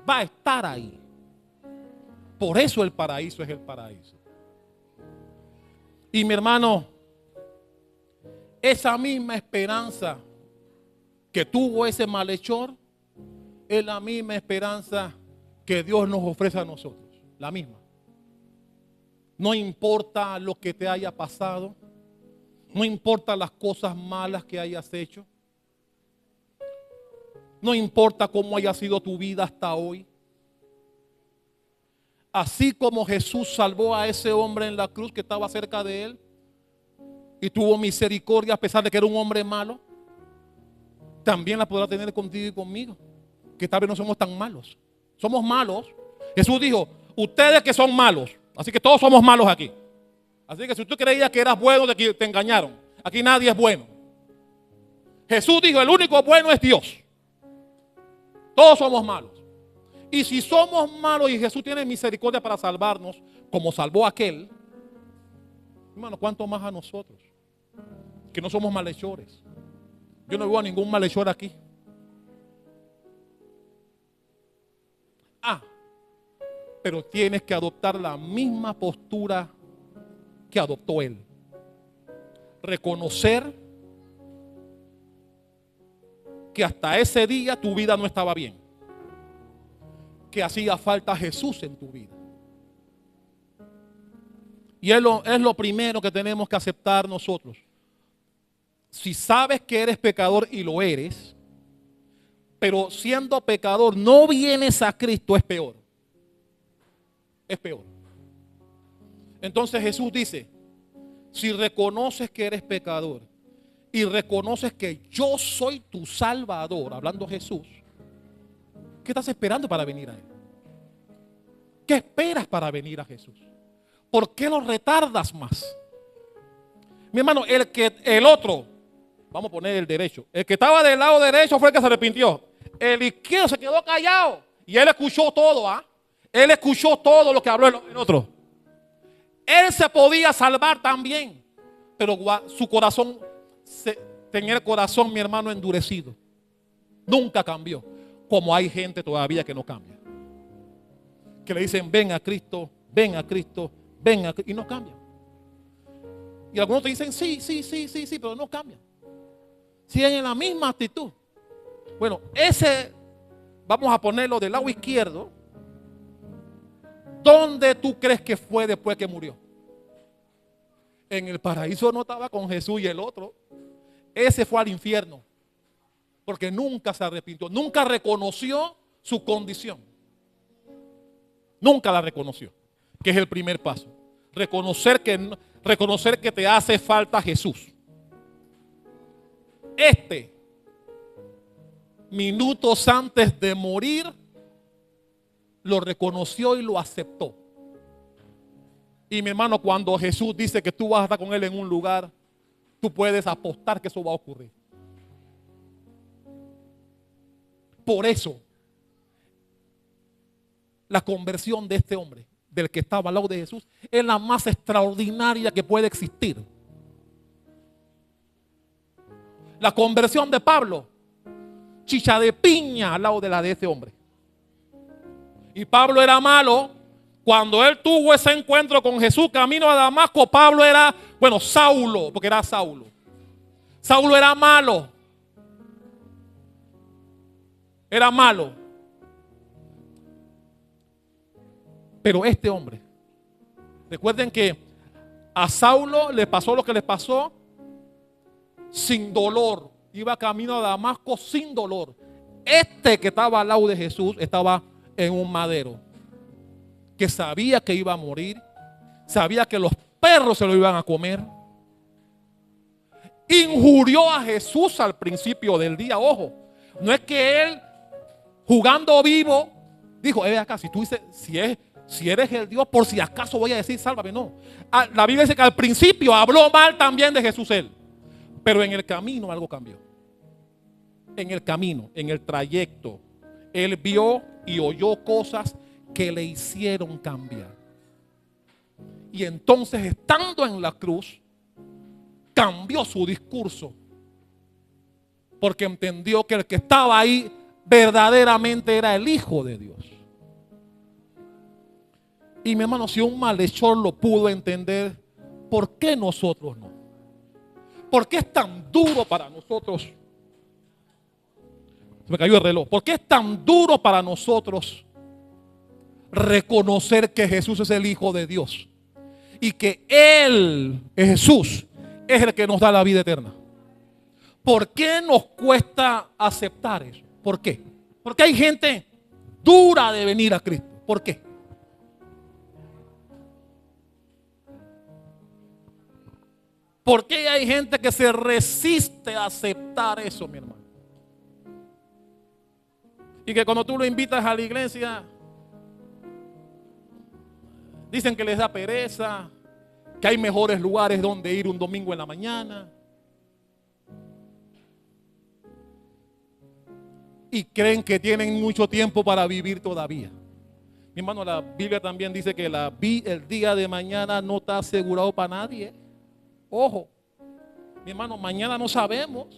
va a estar ahí. Por eso el paraíso es el paraíso. Y mi hermano, esa misma esperanza que tuvo ese malhechor es la misma esperanza que Dios nos ofrece a nosotros. La misma. No importa lo que te haya pasado, no importa las cosas malas que hayas hecho, no importa cómo haya sido tu vida hasta hoy. Así como Jesús salvó a ese hombre en la cruz que estaba cerca de él y tuvo misericordia a pesar de que era un hombre malo, también la podrá tener contigo y conmigo, que tal vez no somos tan malos. Somos malos. Jesús dijo, ustedes que son malos, así que todos somos malos aquí. Así que si tú creías que eras bueno, te engañaron. Aquí nadie es bueno. Jesús dijo, el único bueno es Dios. Todos somos malos. Y si somos malos y Jesús tiene misericordia para salvarnos, como salvó a aquel, hermano, ¿cuánto más a nosotros? Que no somos malhechores. Yo no veo a ningún malhechor aquí. Pero tienes que adoptar la misma postura que adoptó él. Reconocer que hasta ese día tu vida no estaba bien. Que hacía falta Jesús en tu vida. Y es lo primero que tenemos que aceptar nosotros. Si sabes que eres pecador y lo eres, pero siendo pecador no vienes a Cristo, es peor. Es peor. Entonces Jesús dice, si reconoces que eres pecador y reconoces que yo soy tu Salvador, hablando Jesús, ¿qué estás esperando para venir a Él? ¿Qué esperas para venir a Jesús? ¿Por qué lo retardas más? Mi hermano, el otro, vamos a poner el derecho, el que estaba del lado derecho fue el que se arrepintió. El izquierdo se quedó callado y él escuchó todo, ¿ah? Él escuchó todo lo que habló el otro. Él se podía salvar también, pero su corazón, tenía el corazón, mi hermano, endurecido. Nunca cambió, como hay gente todavía que no cambia. Que le dicen, ven a Cristo, ven a Cristo, ven a Cristo, y no cambian. Y algunos te dicen, sí, pero no cambian. Siguen en la misma actitud. Bueno, ese, vamos a ponerlo del lado izquierdo. ¿Dónde tú crees que fue después que murió? En el paraíso no estaba con Jesús y el otro. Ese fue al infierno. Porque nunca se arrepintió, nunca reconoció su condición. Nunca la reconoció, que es el primer paso. Reconocer que te hace falta Jesús. Minutos antes de morir, lo reconoció y lo aceptó. Y mi hermano, cuando Jesús dice que tú vas a estar con Él en un lugar, tú puedes apostar que eso va a ocurrir. Por eso, la conversión de este hombre, del que estaba al lado de Jesús, es la más extraordinaria que puede existir. La conversión de Pablo, chicha de piña al lado de la de ese hombre. Y Pablo era malo. Cuando él tuvo ese encuentro con Jesús camino a Damasco, Pablo era, Saulo, porque era Saulo. Saulo era malo. Era malo. Pero este hombre, recuerden que a Saulo le pasó lo que le pasó sin dolor. Iba camino a Damasco sin dolor. Este que estaba al lado de Jesús estaba en un madero, que sabía que iba a morir, sabía que los perros se lo iban a comer. Injurió a Jesús al principio del día. Ojo, no es que él, jugando vivo, dijo, acá, si tú dices, si eres el Dios, por si acaso voy a decir, sálvame. No. La Biblia dice que al principio habló mal también de Jesús él. Pero en el camino algo cambió. En el camino, en el trayecto, él vio y oyó cosas que le hicieron cambiar. Y entonces, estando en la cruz, cambió su discurso. Porque entendió que el que estaba ahí verdaderamente era el Hijo de Dios. Y mi hermano, si un malhechor lo pudo entender, ¿por qué nosotros no? ¿Por qué es tan duro para nosotros? Se me cayó el reloj. ¿Por qué es tan duro para nosotros reconocer que Jesús es el Hijo de Dios? Y que Él, Jesús, es el que nos da la vida eterna. ¿Por qué nos cuesta aceptar eso? ¿Por qué? Porque hay gente dura de venir a Cristo. ¿Por qué? ¿Por qué hay gente que se resiste a aceptar eso, mi hermano? Y que cuando tú lo invitas a la iglesia, dicen que les da pereza, que hay mejores lugares donde ir un domingo en la mañana. Y creen que tienen mucho tiempo para vivir todavía. Mi hermano, la Biblia también dice que el día de mañana no está asegurado para nadie. Ojo, mi hermano, mañana no sabemos.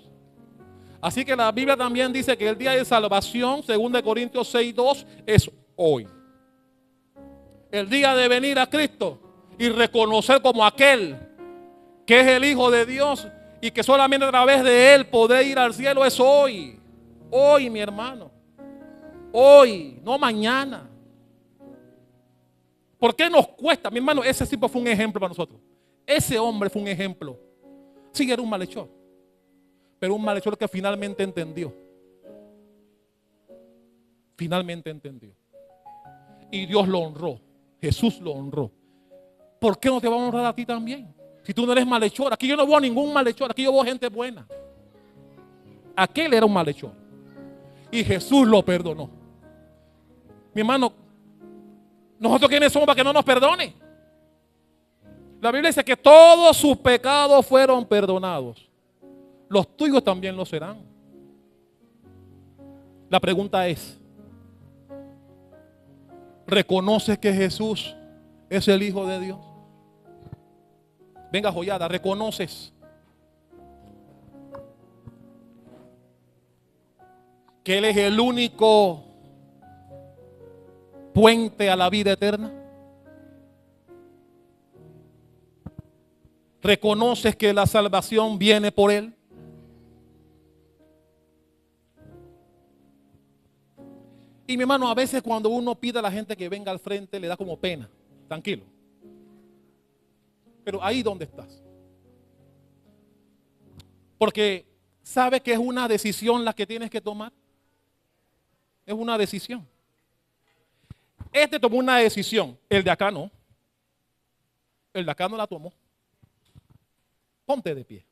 Así que la Biblia también dice que el día de salvación, 2 Corintios 6:2, es hoy. El día de venir a Cristo y reconocer como aquel que es el Hijo de Dios y que solamente a través de Él podré ir al cielo es hoy. Hoy, mi hermano. Hoy, no mañana. ¿Por qué nos cuesta? Mi hermano, ese tipo fue un ejemplo para nosotros. Ese hombre fue un ejemplo. Sí, era un malhechor, pero un malhechor que finalmente entendió. Finalmente entendió. Y Dios lo honró. Jesús lo honró. ¿por qué no te va a honrar a ti también? Si tú no eres malhechor. Aquí yo no veo a ningún malhechor, aquí yo veo gente buena. Aquel era un malhechor y Jesús lo perdonó. Mi hermano, ¿nosotros quiénes somos para que no nos perdone? La Biblia dice que todos sus pecados fueron perdonados. Los tuyos también lo serán. La pregunta es, ¿reconoces que Jesús es el Hijo de Dios? Venga, joyada, ¿reconoces que Él es el único puente a la vida eterna? ¿Reconoces que la salvación viene por Él? Y mi hermano, a veces cuando uno pide a la gente que venga al frente, le da como pena. Tranquilo. Pero ahí donde estás. Porque ¿sabe que es una decisión la que tienes que tomar? Es una decisión. Este tomó una decisión, el de acá no. El de acá no la tomó. Ponte de pie.